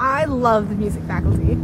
I love the music faculty.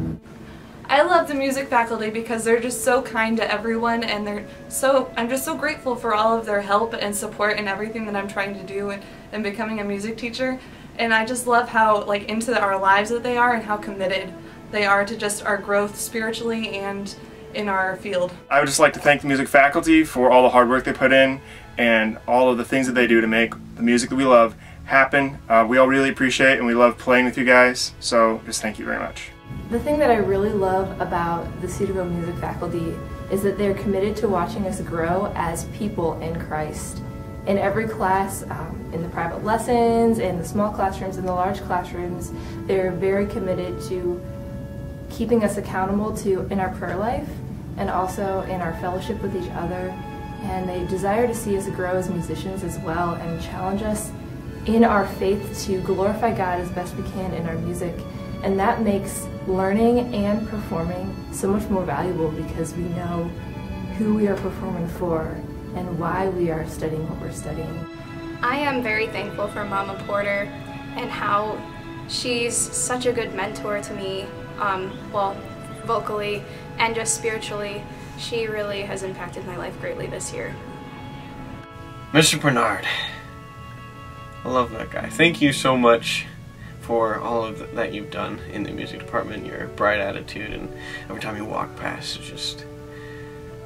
I love the music faculty because they're just so kind to everyone, and I'm just so grateful for all of their help and support in everything that I'm trying to do in becoming a music teacher. And I just love how into our lives that they are and how committed they are to just our growth spiritually and in our field. I would just like to thank the music faculty for all the hard work they put in and all of the things that they do to make the music that we love happen. We all really appreciate it, and we love playing with you guys, so just thank you very much. The thing that I really love about the Cedarville music faculty is that they're committed to watching us grow as people in Christ. In every class, in the private lessons, in the small classrooms, in the large classrooms, they're very committed to keeping us accountable in our prayer life and also in our fellowship with each other. And they desire to see us grow as musicians as well and challenge us in our faith to glorify God as best we can in our music. And that makes learning and performing so much more valuable because we know who we are performing for and why we are studying what we're studying. I am very thankful for Mama Porter and how she's such a good mentor to me, well, vocally and just spiritually. She really has impacted my life greatly this year. Mr. Bernard, I love that guy. Thank you so much for all of that you've done in the music department, your bright attitude, and every time you walk past,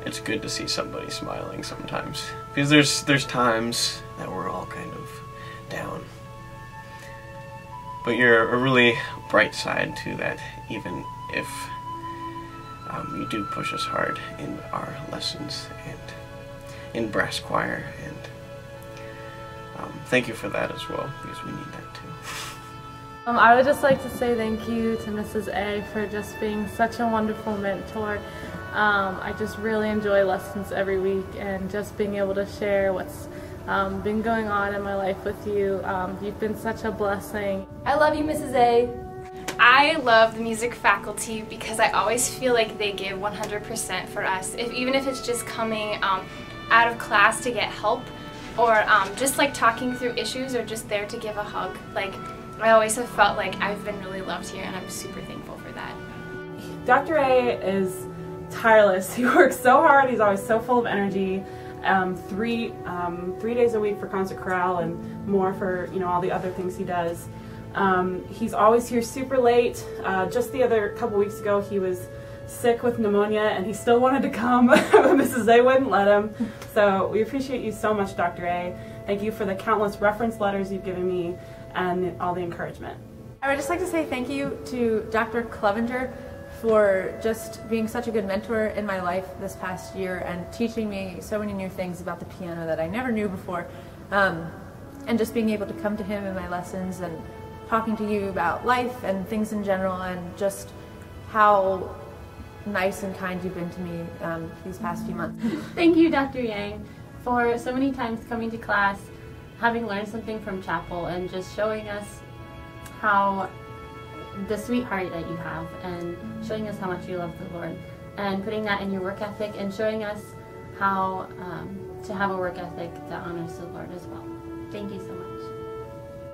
it's good to see somebody smiling sometimes. Because there's times that we're all kind of down. But you're a really bright side to that, even if you do push us hard in our lessons and in brass choir, and thank you for that as well, because we need that too. I would just like to say thank you to Mrs. A for just being such a wonderful mentor. I just really enjoy lessons every week and just being able to share what's been going on in my life with you. You've been such a blessing. I love you, Mrs. A. I love the music faculty because I always feel like they give 100% for us, even if it's just coming out of class to get help, or just talking through issues, or just there to give a hug. I always have felt like I've been really loved here, and I'm super thankful for that. Dr. A is tireless. He works so hard. He's always so full of energy. 3 days a week for concert chorale and more for all the other things he does. He's always here super late. Just the other couple weeks ago he was sick with pneumonia and he still wanted to come, but Mrs. A wouldn't let him. So we appreciate you so much, Dr. A. Thank you for the countless reference letters you've given me and all the encouragement. I would just like to say thank you to Dr. Clevenger for just being such a good mentor in my life this past year and teaching me so many new things about the piano that I never knew before. And just being able to come to him in my lessons and talking to you about life and things in general, and just how nice and kind you've been to me these past few months. Thank you, Dr. Yang, for so many times coming to class, having learned something from chapel, and just showing us how the sweetheart that you have, and showing us how much you love the Lord, and putting that in your work ethic, and showing us how to have a work ethic that honors the Lord as well. Thank you so much.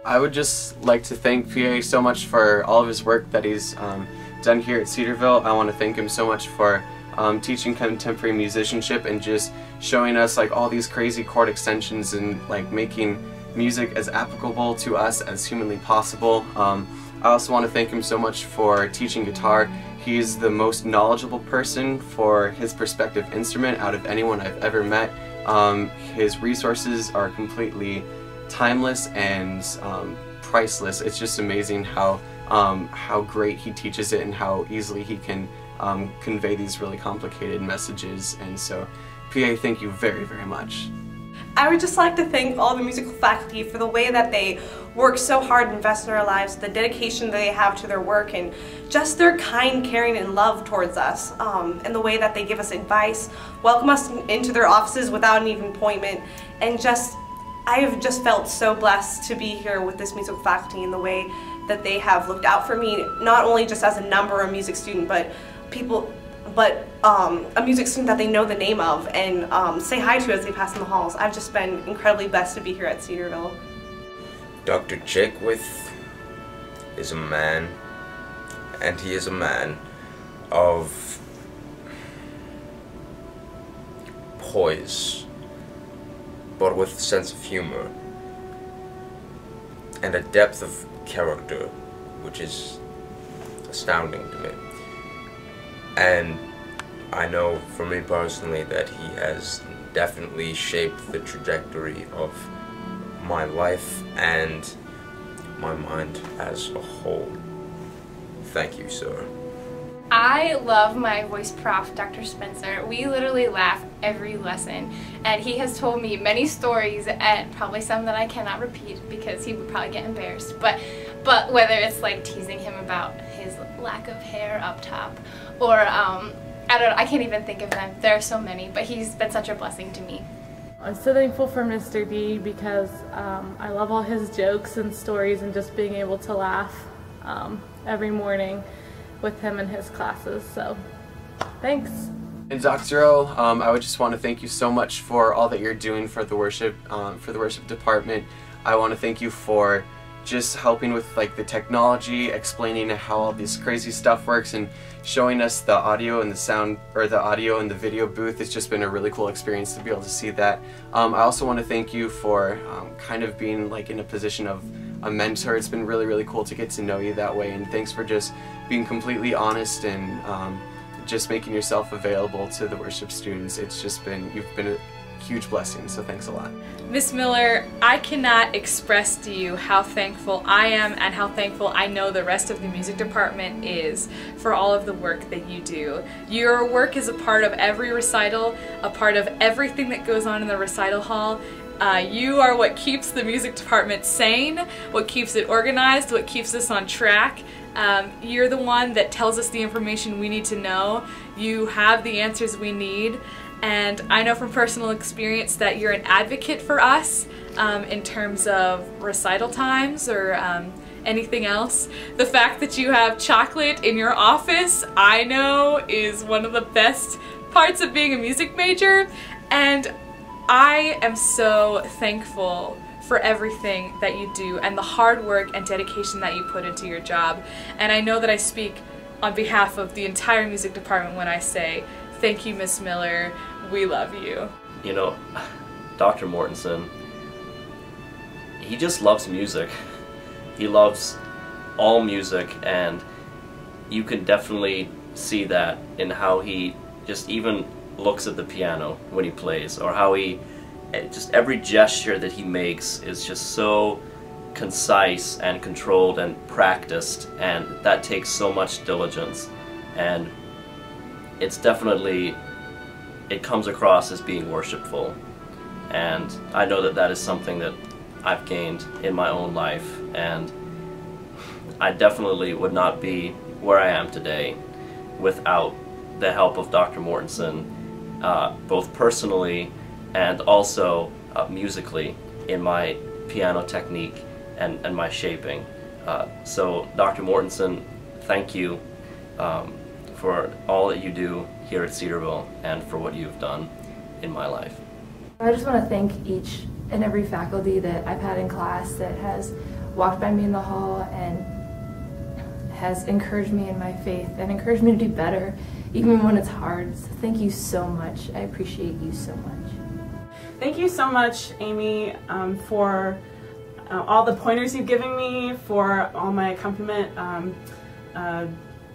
I would just like to thank PA so much for all of his work that he's done here at Cedarville. I want to thank him so much for teaching contemporary musicianship and just showing us all these crazy chord extensions and making music as applicable to us as humanly possible. I also want to thank him so much for teaching guitar. He's the most knowledgeable person for his prospective instrument out of anyone I've ever met. His resources are completely timeless and priceless. It's just amazing how great he teaches it and how easily he can convey these really complicated messages. And so, PA, thank you very, very much. I would just like to thank all the musical faculty for the way that they work so hard and invest in our lives, the dedication that they have to their work, and just their kind, caring, and love towards us, and the way that they give us advice, welcome us into their offices without an even appointment, and I have just felt so blessed to be here with this musical faculty and the way that they have looked out for me, not only just as a number or a music student, but a music student that they know the name of and say hi to as they pass in the halls. I've just been incredibly blessed to be here at Cedarville. Dr. Chickwith is a man and he is a man of poise, but with a sense of humor and a depth of character which is astounding to me. And I know for me personally that he has definitely shaped the trajectory of my life and my mind as a whole. Thank you, sir. I love my voice prof, Dr. Spencer. We literally laugh every lesson, and he has told me many stories, and probably some that I cannot repeat because he would probably get embarrassed, but whether it's like teasing him about his lack of hair up top, or I don't know, I can't even think of them. There are so many, but he's been such a blessing to me. I'm so thankful for Mr. D because I love all his jokes and stories and just being able to laugh every morning with him and his classes, so thanks. And Dr. O, I would just want to thank you so much for all that you're doing for the worship department. I want to thank you for just helping with like the technology, explaining how all this crazy stuff works, and showing us the audio and the sound, or the audio and the video booth. It's just been a really cool experience to be able to see that. I also want to thank you for kind of being like in a position of a mentor. It's been really, really cool to get to know you that way, and thanks for just being completely honest and just making yourself available to the worship students. It's just been, you've been a huge blessing, so thanks a lot. Miss Miller, I cannot express to you how thankful I am and how thankful I know the rest of the music department is for all of the work that you do. Your work is a part of every recital, a part of everything that goes on in the recital hall. You are what keeps the music department sane, what keeps it organized, what keeps us on track. You're the one that tells us the information we need to know. You have the answers we need. And I know from personal experience that you're an advocate for us in terms of recital times or anything else. The fact that you have chocolate in your office, I know, is one of the best parts of being a music major. And I am so thankful for everything that you do and the hard work and dedication that you put into your job. And I know that I speak on behalf of the entire music department when I say, thank you, Miss Miller, we love you. You know, Dr. Mortensen, he just loves music. He loves all music, and you can definitely see that in how he just even looks at the piano when he plays, or how he, just every gesture that he makes is just so concise and controlled and practiced, and that takes so much diligence. And it's definitely, it comes across as being worshipful, and I know that that is something that I've gained in my own life, and I definitely would not be where I am today without the help of Dr. Mortensen, both personally and also musically in my piano technique and my shaping. So Dr. Mortensen, thank you for all that you do here at Cedarville and for what you've done in my life. I just want to thank each and every faculty that I've had in class that has walked by me in the hall and has encouraged me in my faith and encouraged me to do better even when it's hard. So thank you so much. I appreciate you so much. Thank you so much, Amy, for all the pointers you've given me, for all my accompaniment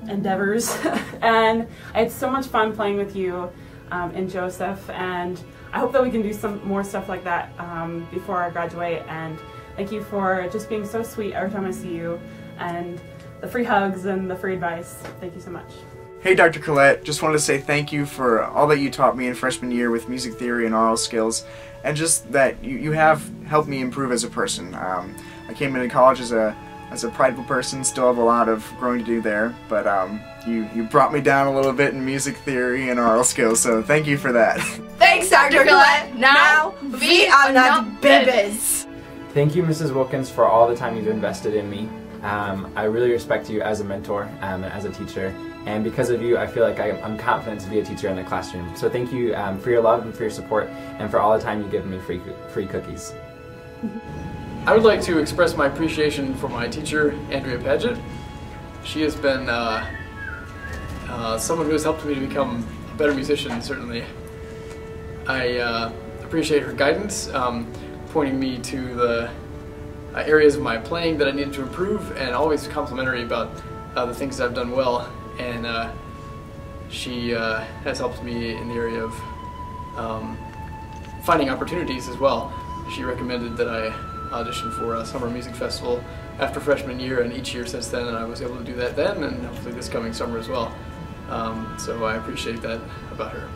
endeavors. And I had so much fun playing with you and Joseph, and I hope that we can do some more stuff like that before I graduate. And thank you for just being so sweet every time I see you, and the free hugs and the free advice. Thank you so much. Hey, Dr. Collette, just wanted to say thank you for all that you taught me in freshman year with music theory and oral skills, and just that you have helped me improve as a person. I came into college as a prideful person, still have a lot of growing to do there, but you brought me down a little bit in music theory and oral skills, so thank you for that. Thanks, Dr. Collette. Now, we are not babies. Thank you, Mrs. Wilkins, for all the time you've invested in me. I really respect you as a mentor and as a teacher, and because of you, I feel like I'm confident to be a teacher in the classroom. So thank you for your love and for your support, and for all the time you've given me free cookies. I would like to express my appreciation for my teacher, Andrea Paget. She has been someone who has helped me to become a better musician, certainly. I appreciate her guidance, pointing me to the areas of my playing that I needed to improve, and always complimentary about the things that I've done well. And she has helped me in the area of finding opportunities as well. She recommended that I audition for a summer music festival after freshman year, and each year since then, and I was able to do that then, and hopefully this coming summer as well. So I appreciate that about her.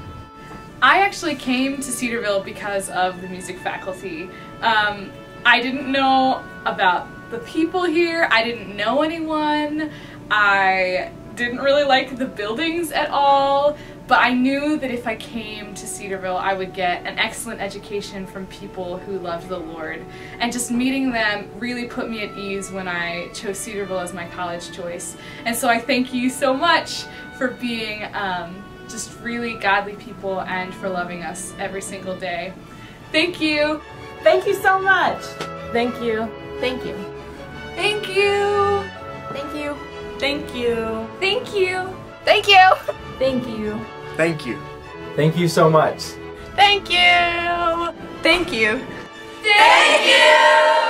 I actually came to Cedarville because of the music faculty. I didn't know about the people here, I didn't know anyone, I didn't really like the buildings at all, but I knew that if I came to Cedarville I would get an excellent education from people who loved the Lord, and just meeting them really put me at ease when I chose Cedarville as my college choice. And so I thank you so much for being just really godly people and for loving us every single day. Thank you! Thank you so much! Thank you. Thank you. Thank you! Thank you. Thank you. Thank you! Thank you. Thank you. Thank you. Thank you so much. Thank you. Thank you! Thank you.